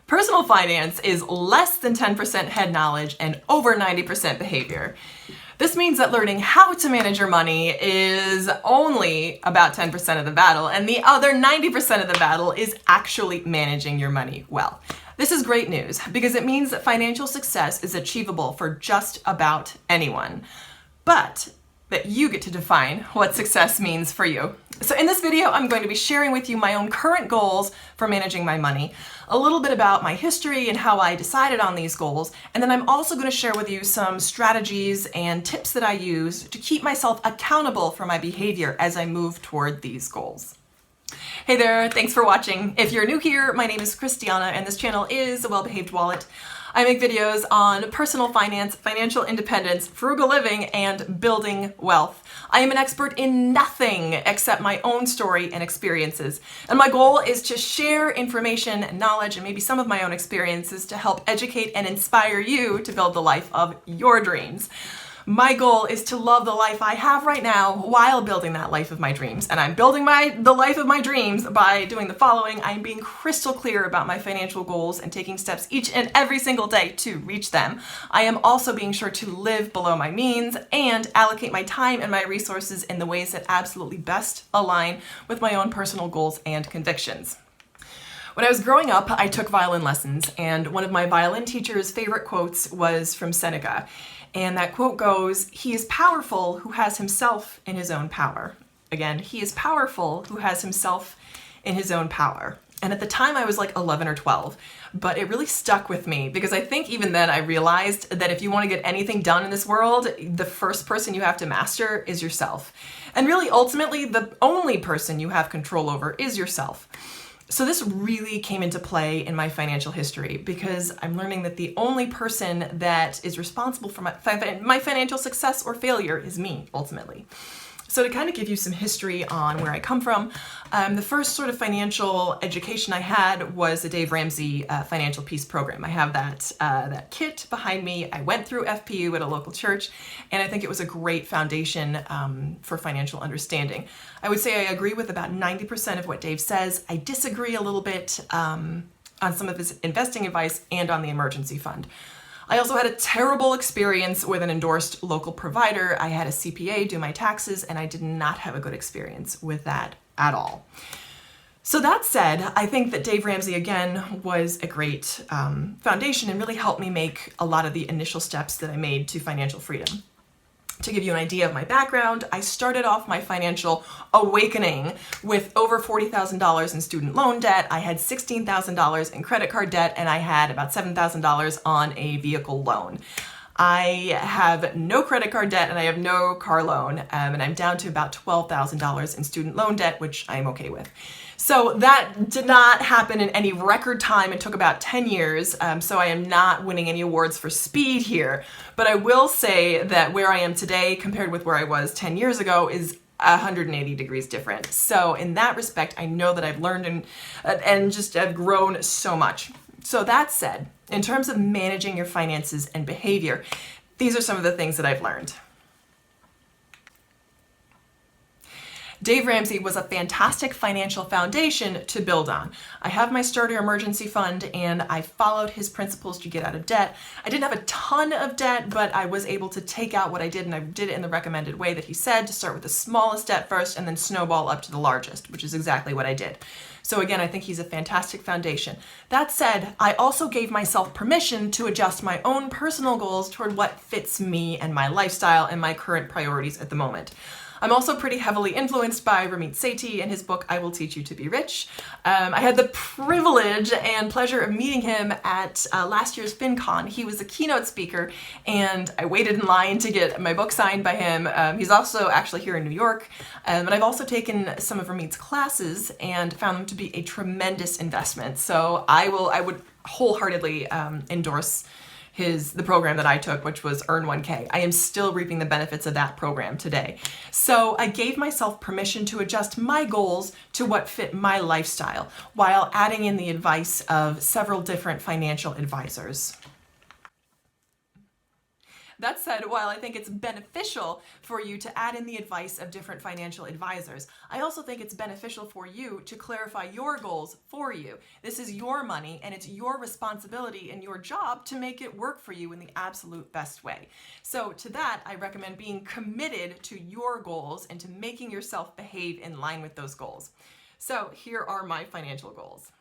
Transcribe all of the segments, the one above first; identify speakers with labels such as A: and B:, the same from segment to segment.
A: Personal finance is less than 10% head knowledge and over 90% behavior. This means that learning how to manage your money is only about 10% of the battle, and the other 90% of the battle is actually managing your money well. This is great news because it means that financial success is achievable for just about anyone, but that you get to define what success means for you. So in this video, I'm going to be sharing with you my own current goals for managing my money, a little bit about my history and how I decided on these goals, and then I'm also going to share with you some strategies and tips that I use to keep myself accountable for my behavior as I move toward these goals. Hey there, thanks for watching. If you're new here, my name is Christiana and this channel is A Well-Behaved Wallet. I make videos on personal finance, financial independence, frugal living, and building wealth. I am an expert in nothing except my own story and experiences. And my goal is to share information, knowledge, and maybe some of my own experiences to help educate and inspire you to build the life of your dreams. My goal is to love the life I have right now while building that life of my dreams. And I'm building the life of my dreams by doing the following. I'm being crystal clear about my financial goals and taking steps each and every single day to reach them. I am also being sure to live below my means and allocate my time and my resources in the ways that absolutely best align with my own personal goals and convictions. When I was growing up, I took violin lessons, and one of my violin teacher's favorite quotes was from Seneca. And that quote goes, "He is powerful who has himself in his own power." Again, he is powerful who has himself in his own power. And at the time I was like 11 or 12, but it really stuck with me because I think even then I realized that if you want to get anything done in this world, the first person you have to master is yourself. And really, ultimately, the only person you have control over is yourself. So this really came into play in my financial history because I'm learning that the only person that is responsible for my financial success or failure is me, ultimately. So to kind of give you some history on where I come from, the first sort of financial education I had was the Dave Ramsey Financial Peace Program. I have that kit behind me. I went through FPU at a local church, and I think it was a great foundation for financial understanding. I would say I agree with about 90% of what Dave says. I disagree a little bit on some of his investing advice and on the emergency fund. I also had a terrible experience with an endorsed local provider. I had a CPA do my taxes, and I did not have a good experience with that at all. So that said, I think that Dave Ramsey, again, was a great foundation and really helped me make a lot of the initial steps that I made to financial freedom. To give you an idea of my background, I started off my financial awakening with over $40,000 in student loan debt. I had $16,000 in credit card debt, and I had about $7,000 on a vehicle loan. I have no credit card debt and I have no car loan, and I'm down to about $12,000 in student loan debt, which I'm okay with. So that did not happen in any record time. It took about 10 years, so I am not winning any awards for speed here. But I will say that where I am today compared with where I was 10 years ago is 180 degrees different. So in that respect, I know that I've learned and just have grown so much. So that said, in terms of managing your finances and behavior, these are some of the things that I've learned. Dave Ramsey was a fantastic financial foundation to build on. I have my starter emergency fund, and I followed his principles to get out of debt. I didn't have a ton of debt, but I was able to take out what I did, and I did it in the recommended way that he said, to start with the smallest debt first and then snowball up to the largest, which is exactly what I did. So again, I think he's a fantastic foundation. That said, I also gave myself permission to adjust my own personal goals toward what fits me and my lifestyle and my current priorities at the moment. I'm also pretty heavily influenced by Ramit Sethi and his book, I Will Teach You to Be Rich. I had the privilege and pleasure of meeting him at last year's FinCon. He was a keynote speaker, and I waited in line to get my book signed by him. He's also actually here in New York, and I've also taken some of Ramit's classes and found them to be a tremendous investment. So I would wholeheartedly endorse the program that I took, which was Earn 1K. I am still reaping the benefits of that program today. So I gave myself permission to adjust my goals to what fit my lifestyle while adding in the advice of several different financial advisors. That said, while I think it's beneficial for you to add in the advice of different financial advisors, I also think it's beneficial for you to clarify your goals for you. This is your money, and it's your responsibility and your job to make it work for you in the absolute best way. So to that, I recommend being committed to your goals and to making yourself behave in line with those goals. So here are my financial goals.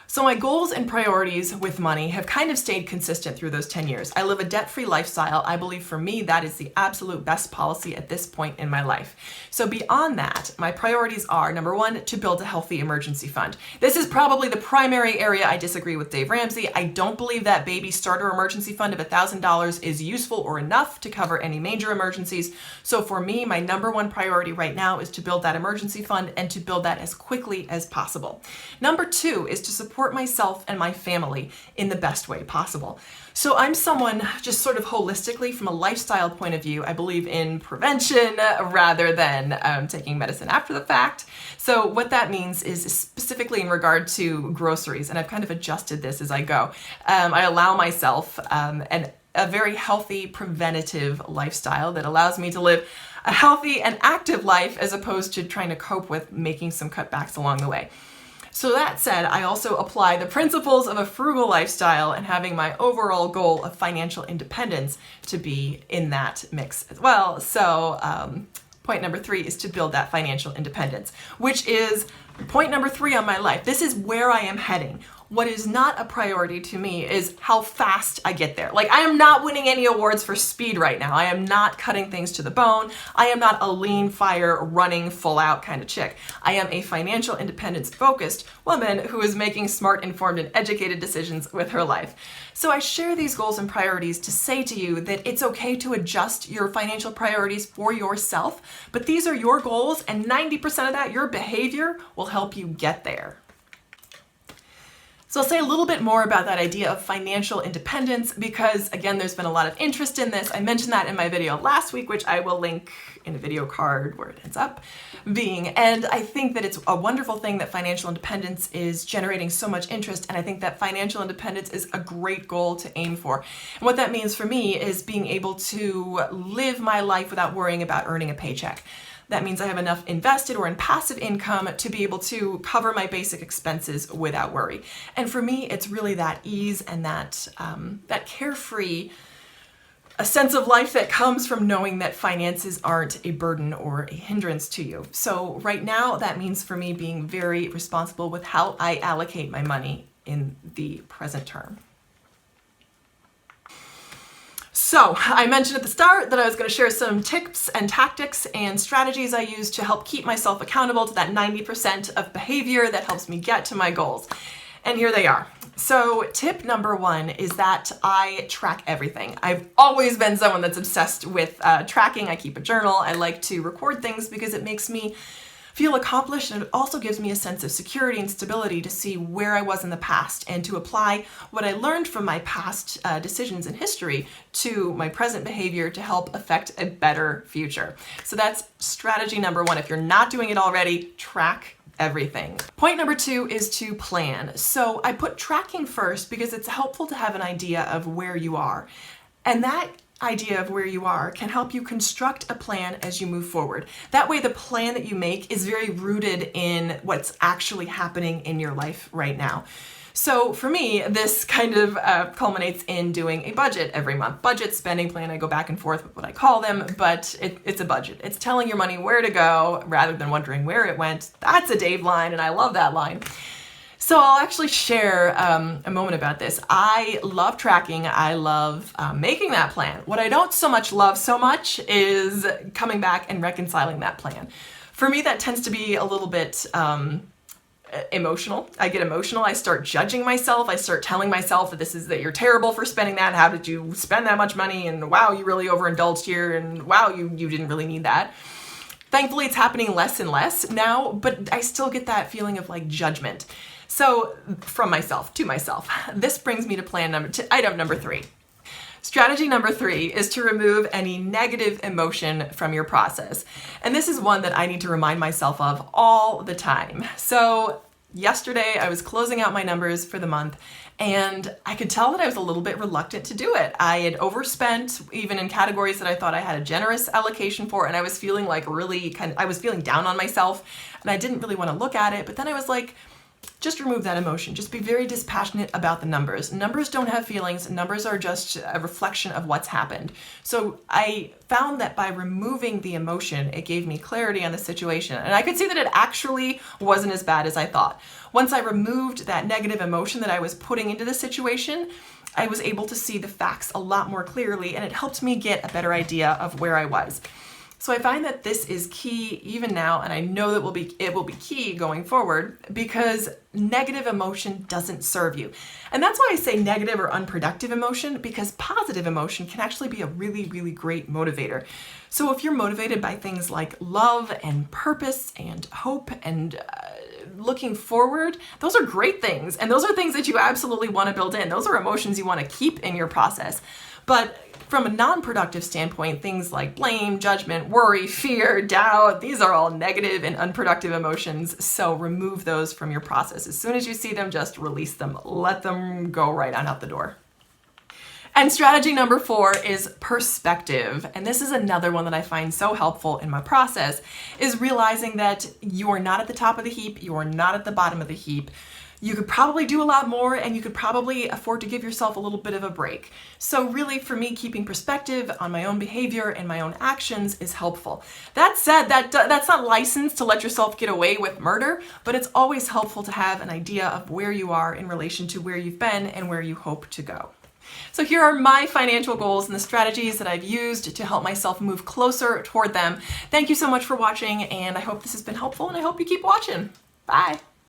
A: So my goals and priorities with money have kind of stayed consistent through those 10 years. I live a debt-free lifestyle. I believe for me, that is the absolute best policy at this point in my life. So beyond that, my priorities are, number one, to build a healthy emergency fund. This is probably the primary area I disagree with Dave Ramsey. I don't believe that baby starter emergency fund of $1,000 is useful or enough to cover any major emergencies. So for me, my number one priority right now is to build that emergency fund and to build that as quickly as possible. Number two is to support myself and my family in the best way possible. So I'm someone just sort of holistically from a lifestyle point of view, I believe in prevention rather than taking medicine after the fact. So what that means is specifically in regard to groceries, and I've kind of adjusted this as I go. I allow myself a very healthy preventative lifestyle that allows me to live a healthy and active life as opposed to trying to cope with making some cutbacks along the way. So that said, I also apply the principles of a frugal lifestyle and having my overall goal of financial independence to be in that mix as well. So point number three is to build that financial independence, which is point number three on my life. This is where I am heading. What is not a priority to me is how fast I get there. Like, I am not winning any awards for speed right now. I am not cutting things to the bone. I am not a lean fire running full out kind of chick. I am a financial independence focused woman who is making smart, informed, and educated decisions with her life. So I share these goals and priorities to say to you that it's okay to adjust your financial priorities for yourself, but these are your goals, and 90% of that, your behavior, will help you get there. So I'll say a little bit more about that idea of financial independence because, again, there's been a lot of interest in this. I mentioned that in my video last week, which I will link in a video card where it ends up being. And I think that it's a wonderful thing that financial independence is generating so much interest. And I think that financial independence is a great goal to aim for. And what that means for me is being able to live my life without worrying about earning a paycheck. That means I have enough invested or in passive income to be able to cover my basic expenses without worry. And for me, it's really that ease and that carefree, a sense of life that comes from knowing that finances aren't a burden or a hindrance to you. So right now, that means for me being very responsible with how I allocate my money in the present term. So I mentioned at the start that I was going to share some tips and tactics and strategies I use to help keep myself accountable to that 90% of behavior that helps me get to my goals. And here they are. So tip number one is that I track everything. I've always been someone that's obsessed with tracking. I keep a journal. I like to record things because it makes me feel accomplished, and it also gives me a sense of security and stability to see where I was in the past and to apply what I learned from my past decisions in history to my present behavior to help affect a better future. So that's strategy number one. If you're not doing it already, track everything. Point number two is to plan. So I put tracking first because it's helpful to have an idea of where you are. And that idea of where you are can help you construct a plan as you move forward. That way the plan that you make is very rooted in what's actually happening in your life right now. So for me, this kind of culminates in doing a budget every month. Budget, spending plan, I go back and forth with what I call them, but it's a budget. It's telling your money where to go rather than wondering where it went. That's a Dave line, and I love that line. So I'll actually share a moment about this. I love tracking. I love making that plan. What I don't so much love so much is coming back and reconciling that plan. For me, that tends to be a little bit emotional. I get emotional. I start judging myself. I start telling myself that you're terrible for spending that. How did you spend that much money? And wow, you really overindulged here. And wow, you didn't really need that. Thankfully, it's happening less and less now, but I still get that feeling of like judgment. So from myself to myself, this brings me to item number three. Strategy number three is to remove any negative emotion from your process. And this is one that I need to remind myself of all the time. So yesterday I was closing out my numbers for the month, and I could tell that I was a little bit reluctant to do it. I had overspent even in categories that I thought I had a generous allocation for, and I was feeling like I was feeling down on myself, and I didn't really want to look at it. But then I was like, just remove that emotion. Just be very dispassionate about the numbers. Numbers don't have feelings. Numbers are just a reflection of what's happened. So I found that by removing the emotion, it gave me clarity on the situation. And I could see that it actually wasn't as bad as I thought. Once I removed that negative emotion that I was putting into the situation, I was able to see the facts a lot more clearly, and it helped me get a better idea of where I was. So I find that this is key even now, and I know that it will be key going forward, because negative emotion doesn't serve you. And that's why I say negative or unproductive emotion, because positive emotion can actually be a really, really great motivator. So if you're motivated by things like love and purpose and hope and looking forward, those are great things. And those are things that you absolutely want to build in. Those are emotions you want to keep in your process. But from a non-productive standpoint, things like blame, judgment, worry, fear, doubt, these are all negative and unproductive emotions. So remove those from your process. As soon as you see them, just release them. Let them go right on out the door. And strategy number 4 is perspective. And this is another one that I find so helpful in my process, is realizing that you are not at the top of the heap. You are not at the bottom of the heap. You could probably do a lot more, and you could probably afford to give yourself a little bit of a break. So really, for me, keeping perspective on my own behavior and my own actions is helpful. That said, that's not licensed to let yourself get away with murder, but it's always helpful to have an idea of where you are in relation to where you've been and where you hope to go. So here are my financial goals and the strategies that I've used to help myself move closer toward them. Thank you so much for watching, and I hope this has been helpful, and I hope you keep watching. Bye.